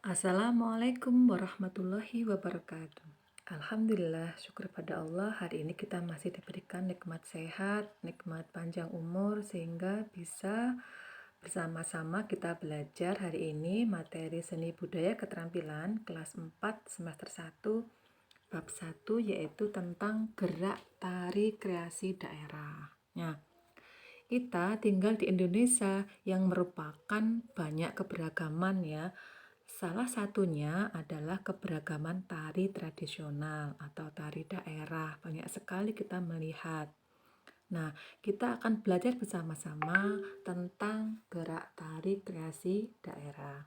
Assalamualaikum warahmatullahi wabarakatuh. Alhamdulillah, syukur pada Allah, hari ini kita masih diberikan nikmat sehat, nikmat panjang umur, sehingga bisa bersama-sama kita belajar hari ini materi seni budaya keterampilan kelas 4 semester 1 bab 1, yaitu tentang gerak tari kreasi daerah. Nah, kita tinggal di Indonesia yang merupakan banyak keberagaman ya. Salah satunya adalah keberagaman tari tradisional atau tari daerah. Banyak sekali kita melihat. Nah, kita akan belajar bersama-sama tentang gerak tari kreasi daerah.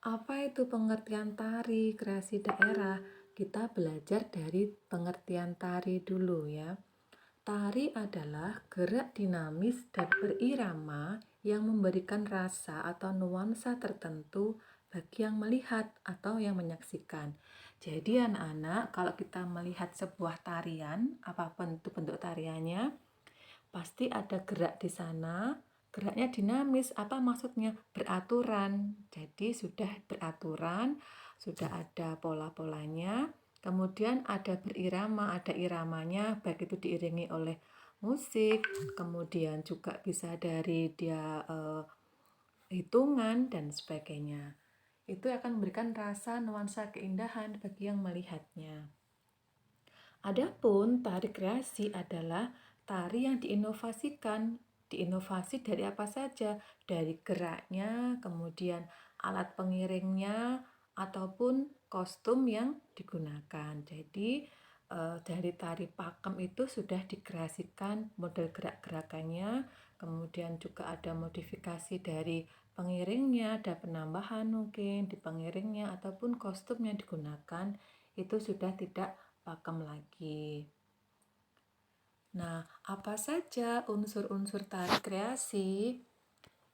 Apa itu pengertian tari kreasi daerah? Kita belajar dari pengertian tari dulu ya. Tari adalah gerak dinamis dan berirama yang memberikan rasa atau nuansa tertentu bagi yang melihat atau yang menyaksikan. Jadi anak-anak, kalau kita melihat sebuah tarian, apapun itu bentuk tariannya, pasti ada gerak di sana. Geraknya dinamis, apa maksudnya? Beraturan. Jadi sudah beraturan, sudah ada pola-polanya. Kemudian ada berirama, ada iramanya, baik itu diiringi oleh musik, kemudian juga bisa dari dia hitungan dan sebagainya. Itu akan memberikan rasa nuansa keindahan bagi yang melihatnya. Adapun tari kreasi adalah tari yang diinovasikan. Diinovasi dari apa saja? Dari geraknya, kemudian alat pengiringnya, ataupun kostum yang digunakan. Jadi dari tari pakem itu sudah dikreasikan model gerak-gerakannya, kemudian juga ada modifikasi dari pengiringnya, ada penambahan mungkin di pengiringnya ataupun kostum yang digunakan itu sudah tidak pakem lagi. Nah, apa saja unsur-unsur tari kreasi?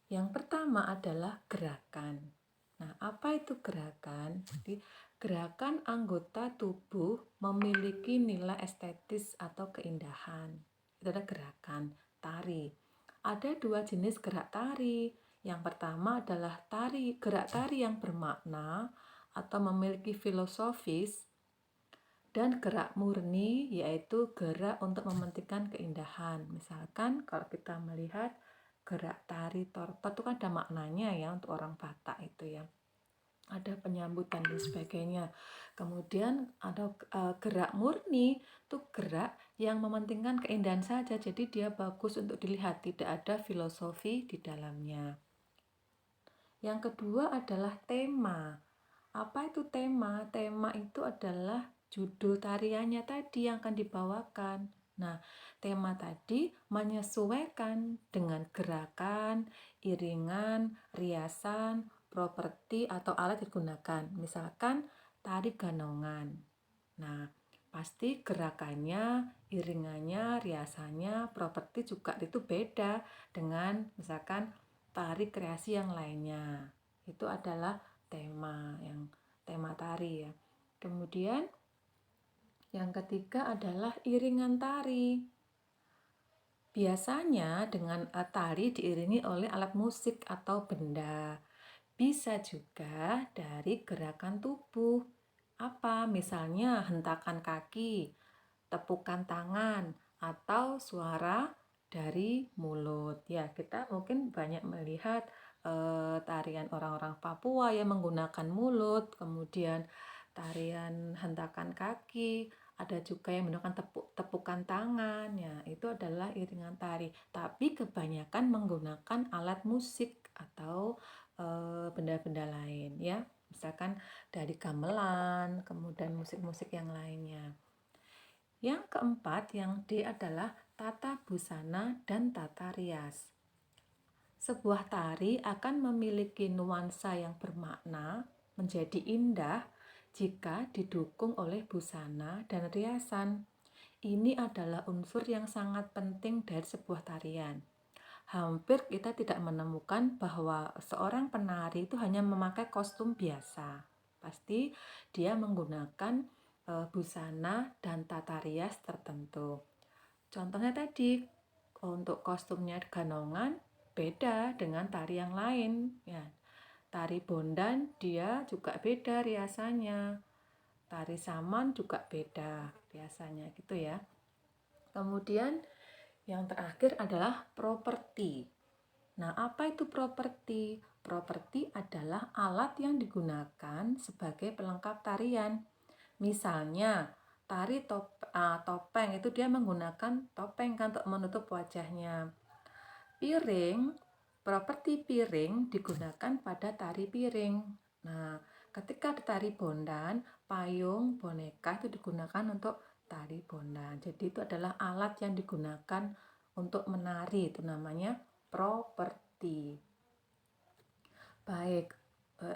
Yang pertama adalah gerakan. Nah, apa itu gerakan? Jadi, gerakan anggota tubuh memiliki nilai estetis atau keindahan. Itu adalah gerakan tari. Ada dua jenis gerak tari. Yang pertama adalah gerak tari yang bermakna atau memiliki filosofis, dan gerak murni, yaitu gerak untuk mementingkan keindahan. Misalkan kalau kita melihat gerak tari torpat itu kan ada maknanya ya untuk orang Batak itu ya. Ada penyambutan dan sebagainya. Kemudian ada gerak murni, itu gerak yang mementingkan keindahan saja. Jadi dia bagus untuk dilihat, tidak ada filosofi di dalamnya. Yang kedua adalah tema. Apa itu tema? Tema itu adalah judul tariannya tadi yang akan dibawakan. Nah, tema tadi menyesuaikan dengan gerakan, iringan, riasan, properti atau alat digunakan. Misalkan tari ganongan. Nah, pasti gerakannya, iringannya, riasannya, properti juga itu beda dengan misalkan tari kreasi yang lainnya. Itu adalah tema tari ya. Kemudian yang ketiga adalah iringan tari. Biasanya dengan tari diiringi oleh alat musik atau benda. Bisa juga dari gerakan tubuh. Apa? Misalnya hentakan kaki, tepukan tangan, atau suara dari mulut. Ya, kita mungkin banyak melihat tarian orang-orang Papua yang menggunakan mulut, kemudian tarian hentakan kaki, ada juga yang menggunakan tepukan tangan. Ya, itu adalah iringan tari. Tapi kebanyakan menggunakan alat musik atau benda-benda lain ya. Misalkan dari gamelan, kemudian musik-musik yang lainnya. Yang keempat, yang D adalah tata busana dan tata rias. Sebuah tari akan memiliki nuansa yang bermakna, menjadi indah jika didukung oleh busana dan riasan. Ini adalah unsur yang sangat penting dari sebuah tarian. Hampir kita tidak menemukan bahwa seorang penari itu hanya memakai kostum biasa. Pasti dia menggunakan busana dan tata rias tertentu. Contohnya tadi, untuk kostumnya ganongan beda dengan tari yang lain ya. Tari Bondan dia juga beda riasannya. Tari Saman juga beda riasannya gitu ya. Kemudian yang terakhir adalah properti. Nah, apa itu properti? Properti adalah alat yang digunakan sebagai pelengkap tarian. Misalnya, topeng itu dia menggunakan topeng kan untuk menutup wajahnya. Piring, properti piring digunakan pada tari piring. Nah, ketika tari bondan, payung, boneka itu digunakan untuk tari bondan. Jadi itu adalah alat yang digunakan untuk menari, itu namanya properti. Baik,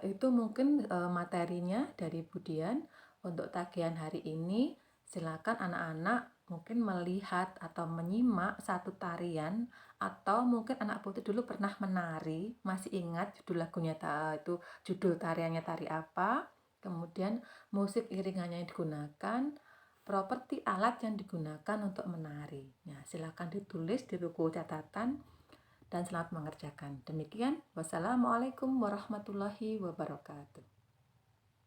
itu mungkin materinya dari Budian untuk tagihan hari ini. Silakan anak-anak mungkin melihat atau menyimak satu tarian, atau mungkin anak putih dulu pernah menari, masih ingat judul lagunya itu, judul tariannya tari apa, kemudian musik iringannya yang digunakan, properti alat yang digunakan untuk menari. Nah, silakan ditulis di buku catatan dan selamat mengerjakan. Demikian, wassalamualaikum warahmatullahi wabarakatuh.